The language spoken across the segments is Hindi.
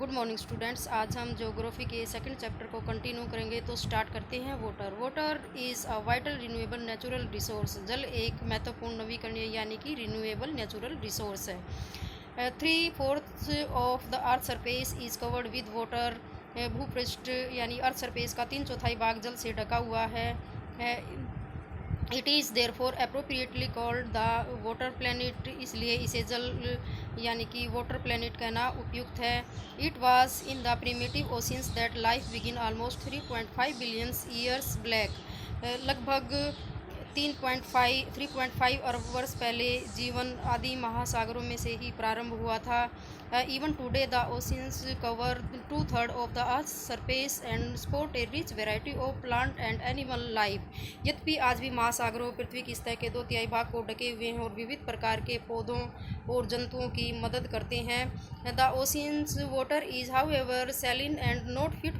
Good morning students. आज हम ज्योग्राफी के सेकंड चैप्टर को कंटिन्यू करेंगे। तो स्टार्ट करते हैं। Water is a vital renewable natural resource. जल एक महत्वपूर्ण नवीकरणीय यानी कि रिन्यूएबल नेचुरल रिसोर्स है। 3/4 of the earth surface is covered with water. भूपृष्ठ यानी अर्थ सरफेस का 3/4 भाग जल से ढका हुआ है। It is therefore appropriately called the water planet. इसलिए इसे जल यानी कि वाटर प्लैनेट कहना उपयुक्त है। It was in the primitive oceans that life begin almost 3.5 billion years black. लगभग 3.5 अरब वर्ष पहले जीवन आदि महासागरों में से ही प्रारंभ हुआ था। Even today the oceans cover 2/3 of the earth surface and support A rich variety of plant and animal life. यद्यपि आज भी महासागरों पृथ्वी की सतह के 2/3 भाग को ढके हुए हैं और विविध प्रकार के पौधों और जंतुओं की मदद करते हैं। The oceans water is however saline and not fit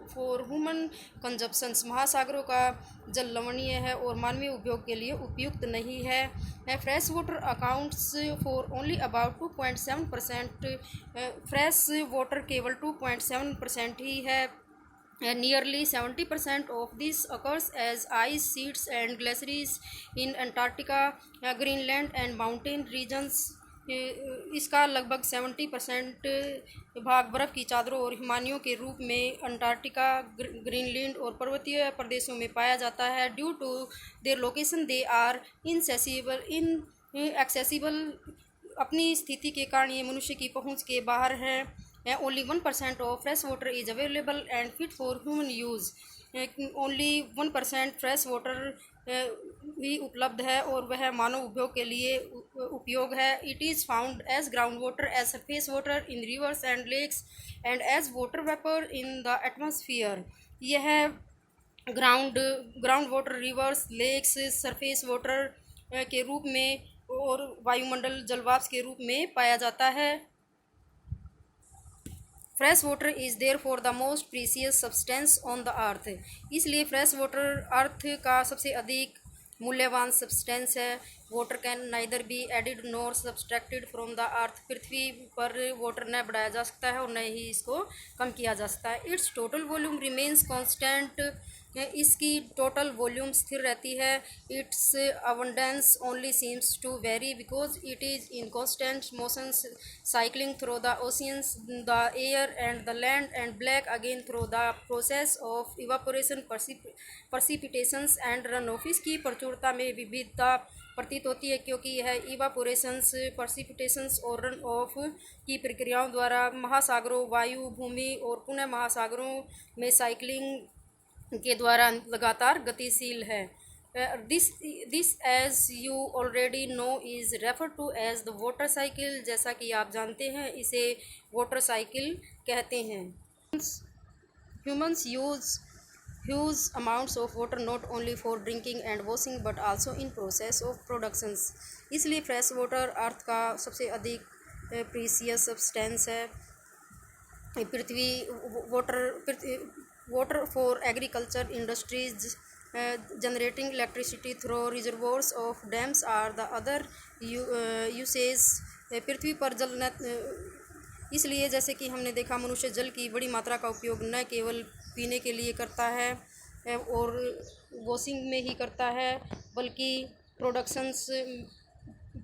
for human consumptions. महासागरों का जल लवणीय है और मानवीय उपयोग के लिए उपयुक्त नहीं है। Fresh water accounts for only about 2.7%। Fresh water केवल 2.7% ही है। Nearly 70% of this occurs as ice sheets and glaciers in Antarctica, Greenland and mountain regions. इसका लगभग 70% भाग बर्फ़ की चादरों और हिमानियों के रूप में अंटार्कटिका, ग्रीनलैंड और पर्वतीय प्रदेशों में पाया जाता है। Due to their location they are inaccessible. अपनी स्थिति के कारण ये मनुष्य की पहुंच के बाहर है। Only 1% of fresh water is available and fit for human use. Only 1% fresh water भी उपलब्ध है और वह मानव उपयोग के लिए उपयोग है। It is found as ground water, as surface water in rivers and lakes and as water vapour in the atmosphere. यह ground water rivers, lakes, surface water के रूप में और वायुमंडल जलवाष्प के रूप में पाया जाता है। Fresh water is there for the most precious substance on the earth. इसलिए फ्रेश वाटर अर्थ का सबसे अधिक मूल्यवान सब्सटेंस है। Water can neither be added nor subtracted from the earth. पृथ्वी पर वाटर न बढ़ाया जा सकता है और न ही इसको कम किया जा सकता है। Its total volume remains constant. इसकी टोटल वॉल्यूम स्थिर रहती है। Its abundance only seems to vary because it is in constant motion cycling through the oceans, the air and the land and back again through the process of evaporation, precipitations and run off. इसकी प्रचुरता में विविधता प्रतीत होती है क्योंकि यह इवापोरेशंस, परसिपिटेशंस और रन ऑफ की प्रक्रियाओं द्वारा महासागरों, वायु, भूमि और पुनः महासागरों में साइक्लिंग के द्वारा लगातार गतिशील है। This as you already know is refer to as the water cycle. जैसा कि आप जानते हैं इसे वाटर साइकिल कहते हैं। Humans use huge amounts of water not only for drinking and washing but also in process of productions. इसलिए फ्रेश वाटर अर्थ का सबसे अधिक प्रीसियस सब्सटेंस है। पृथ्वी water for agriculture industries, generating electricity through reservoirs of dams are the other uses। पृथ्वी पर जल न इसलिए जैसे कि हमने देखा मनुष्य जल की बड़ी मात्रा का उपयोग न केवल पीने के लिए करता है और वॉशिंग में ही करता है बल्कि प्रोडक्शंस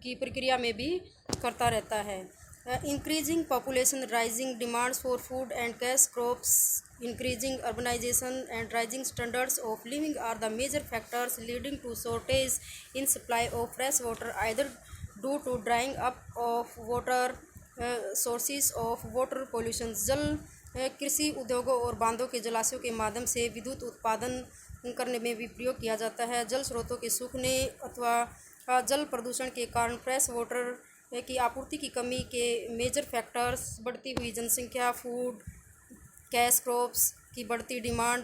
की प्रक्रिया में भी करता रहता है। Increasing population, rising demands for food and cash crops, increasing urbanization and rising standards of living are the major factors leading to shortage in supply of fresh water, either due to drying up of water sources of water pollution। जल कृषि उद्योगों और बांधों के जलाशयों के माध्यम से विद्युत उत्पादन करने में भी प्रयोग किया जाता है। जल स्रोतों के सूखने अथवा जल प्रदूषण के कारण फ्रेश वाटर की आपूर्ति की कमी के मेजर फैक्टर्स बढ़ती हुई जनसंख्या, फूड, कैश क्रॉप्स की बढ़ती डिमांड,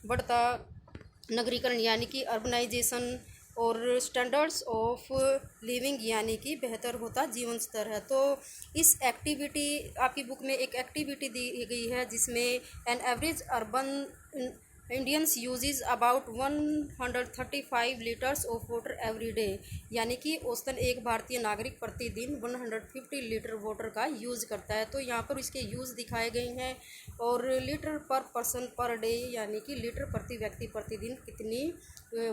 बढ़ता नगरीकरण यानी कि अर्बनाइजेशन और स्टैंडर्ड्स ऑफ लिविंग यानी कि बेहतर होता जीवन स्तर है। तो इस एक्टिविटी आपकी बुक में एक एक्टिविटी दी गई है जिसमें an average urban Indians uses about 135 litres of water every day, यानी कि औसतन एक भारतीय नागरिक प्रतिदिन 150 लीटर वाटर का यूज़ करता है। तो यहाँ पर इसके यूज़ दिखाए गए हैं और लीटर पर पर्सन पर डे, यानी कि लीटर प्रति व्यक्ति प्रतिदिन कितनी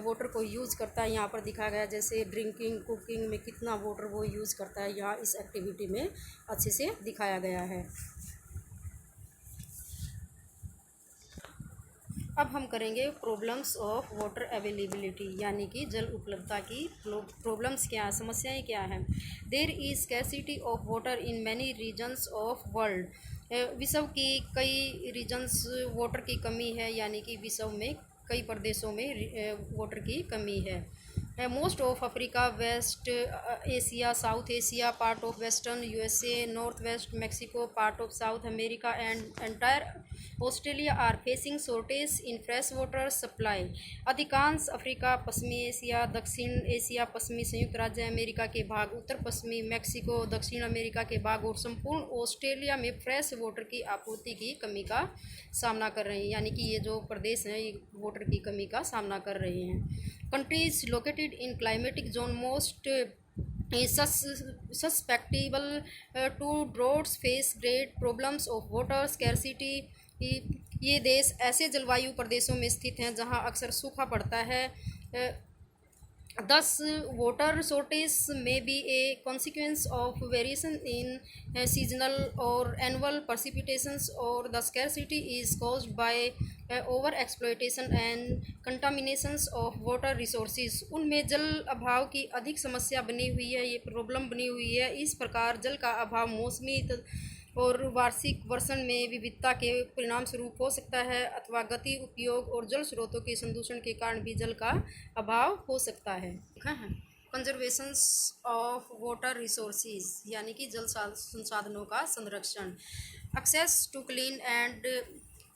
वाटर को यूज़ करता है यहाँ पर दिखाया गया। जैसे ड्रिंकिंग कुकिंग में कितना वाटर वो यूज़ करता है, यहाँ इस एक्टिविटी में अच्छे से दिखाया गया है। अब हम करेंगे प्रॉब्लम्स ऑफ वाटर अवेलेबिलिटी, यानी कि जल उपलब्धता की प्रॉब्लम्स क्या है, समस्याएं क्या हैं। There is scarcity of water in many regions of world, विश्व की कई रीजन्स वाटर की कमी है, यानी कि विश्व में कई प्रदेशों में वाटर की कमी है। Most of Africa, west Asia, south Asia, part of western USA, north west Mexico, part of South America and entire Australia are facing shortage in fresh water supply. अधिकांश अफ्रीका, पश्चिमी एशिया, दक्षिण एशिया, पश्चिमी संयुक्त राज्य अमेरिका के भाग, उत्तर पश्चिमी मेक्सिको, दक्षिण अमेरिका के भाग और संपूर्ण ऑस्ट्रेलिया में फ्रेश वाटर की आपूर्ति की कमी का सामना कर रहे हैं, यानी कि ये जो प्रदेश हैं ये वाटर की कमी का सामना कर रहे हैं। Countries located in climatic zone most susceptible to droughts face great problems of water scarcity। ये देश ऐसे जलवायु प्रदेशों में स्थित हैं जहां अक्सर सूखा पड़ता है। Thus, water shortage may be a consequence of variation in seasonal or annual precipitations, or the scarcity is caused by over exploitation and contaminations of water resources। उनमें जल अभाव की अधिक समस्या बनी हुई है, ये प्रॉब्लम बनी हुई है। इस प्रकार जल का अभाव मौसमी और वार्षिक वर्षण में विविधता के परिणाम स्वरूप हो सकता है, अथवा गति उपयोग और जल स्रोतों के संदूषण के कारण भी जल का अभाव हो सकता है। कंजर्वेशंस ऑफ वाटर रिसोर्सेज, यानी कि जल संसाधनों का संरक्षण। Access to clean and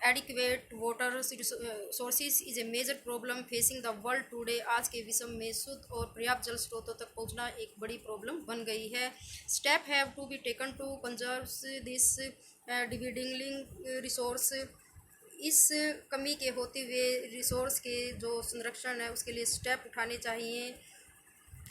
adequate water sources is a major problem facing the world today. आज के विश्व में शुद्ध और पर्याप्त जल स्रोतों तक पहुंचना एक बड़ी प्रॉब्लम बन गई है। Step have to be taken to conserve this dividing resource. इस कमी के होते हुए रिसोर्स के जो संरक्षण है उसके लिए स्टेप उठाने चाहिए।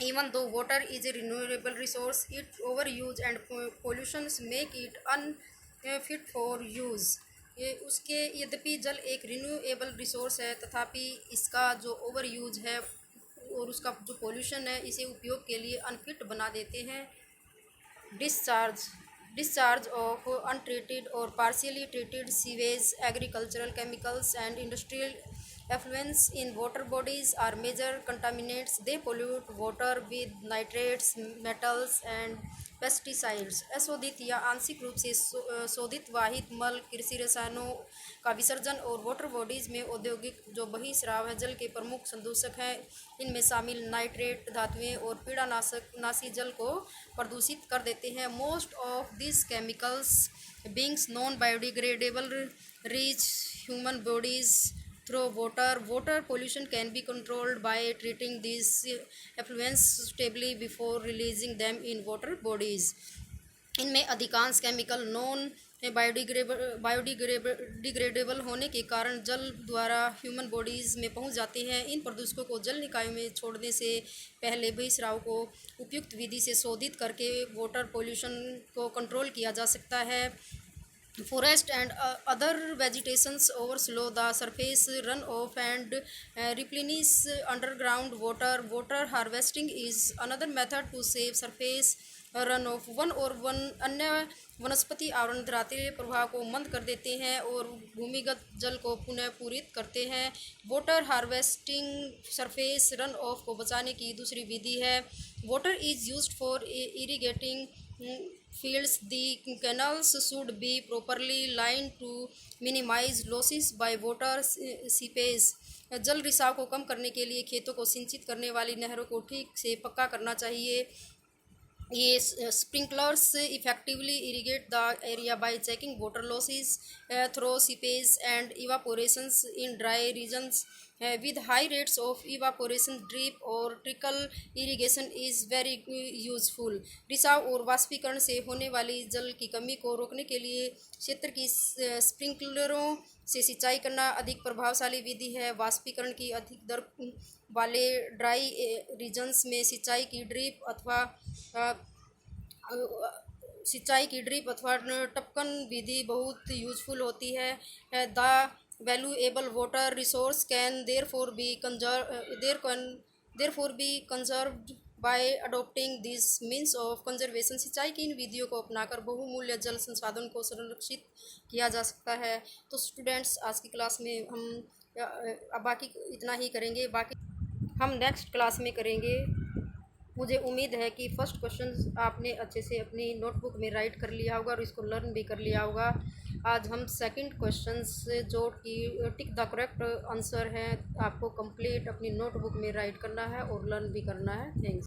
Even though water is a renewable resource, its overuse and pollution make it unfit for use। ये उसके यद्यपि जल एक रिन्यूएबल रिसोर्स है, तथापि इसका जो ओवर यूज है और उसका जो पोल्यूशन है इसे उपयोग के लिए अनफिट बना देते हैं। डिस्चार्ज ऑफ अनट्रीटेड और partially treated sewage, agricultural chemicals and industrial effluents in water bodies are major contaminants। They pollute water with nitrates, metals and pesticides। अशोधित या आंशिक रूप से शोधित वाहित मल, कृषि रसायनों का विसर्जन और वाटर बॉडीज़ में औद्योगिक जो बहिस्राव है जल के प्रमुख संदूषक हैं। इनमें शामिल नाइट्रेट धातुएं और पीड़ानाशी जल को प्रदूषित कर देते हैं। Most of this chemicals beings non biodegradable reach human bodies through water। Water pollution can be controlled by treating these effluents suitably before releasing them in water bodies। इनमें अधिकांश केमिकल नॉन बायोडिग्रेडेबल होने के कारण जल द्वारा ह्यूमन बॉडीज़ में पहुंच जाते हैं। इन प्रदूषकों को जल निकायों में छोड़ने से पहले बहिस्राव को उपयुक्त विधि से शोधित करके वाटर पोल्यूशन को कंट्रोल किया जा सकता है। Forest and other vegetations overflow the surface runoff and replenish underground water। Water harvesting is another method to save surface runoff। One और अन्य वनस्पति आवरण धरातलीय प्रभाव को मंद कर देते हैं और भूमिगत जल को पुनः पूरित करते हैं। Water harvesting surface run off को बचाने की दूसरी विधि है। Water is used for irrigating fields। The canals should be properly lined to minimize losses by water seepage। जल रिसाव को कम करने के लिए खेतों को सिंचित करने वाली नहरों को ठीक से पक्का करना चाहिए। ये sprinklers effectively irrigate the area by checking water losses through seepage and evaporations in dry regions. with high rates of evaporation, drip और trickle irrigation is very useful. रिसाव और वाष्पीकरण से होने वाली जल की कमी को रोकने के लिए क्षेत्र की स्प्रिंकलरों से सिंचाई करना अधिक प्रभावशाली विधि है। वाष्पीकरण की अधिक दर वाले ड्राई रीजन्स में सिंचाई की ड्रिप अथवा टपकन विधि बहुत यूजफुल होती है। The valuable water resource can therefore be conserved by adopting this means of conservation. सिंचाई की इन विधियों को अपनाकर बहुमूल्य जल संसाधन को संरक्षित किया जा सकता है। तो स्टूडेंट्स, आज की क्लास में हम बाकी इतना ही करेंगे, बाकी हम नेक्स्ट क्लास में करेंगे। मुझे उम्मीद है कि फर्स्ट क्वेश्चन आपने अच्छे से अपनी नोटबुक में राइट कर लिया होगा और इसको लर्न भी कर लिया होगा। आज हम सेकंड क्वेश्चन से जो कि टिक द करेक्ट आंसर है आपको कंप्लीट अपनी नोटबुक में राइट करना है और लर्न भी करना है। थैंक्स।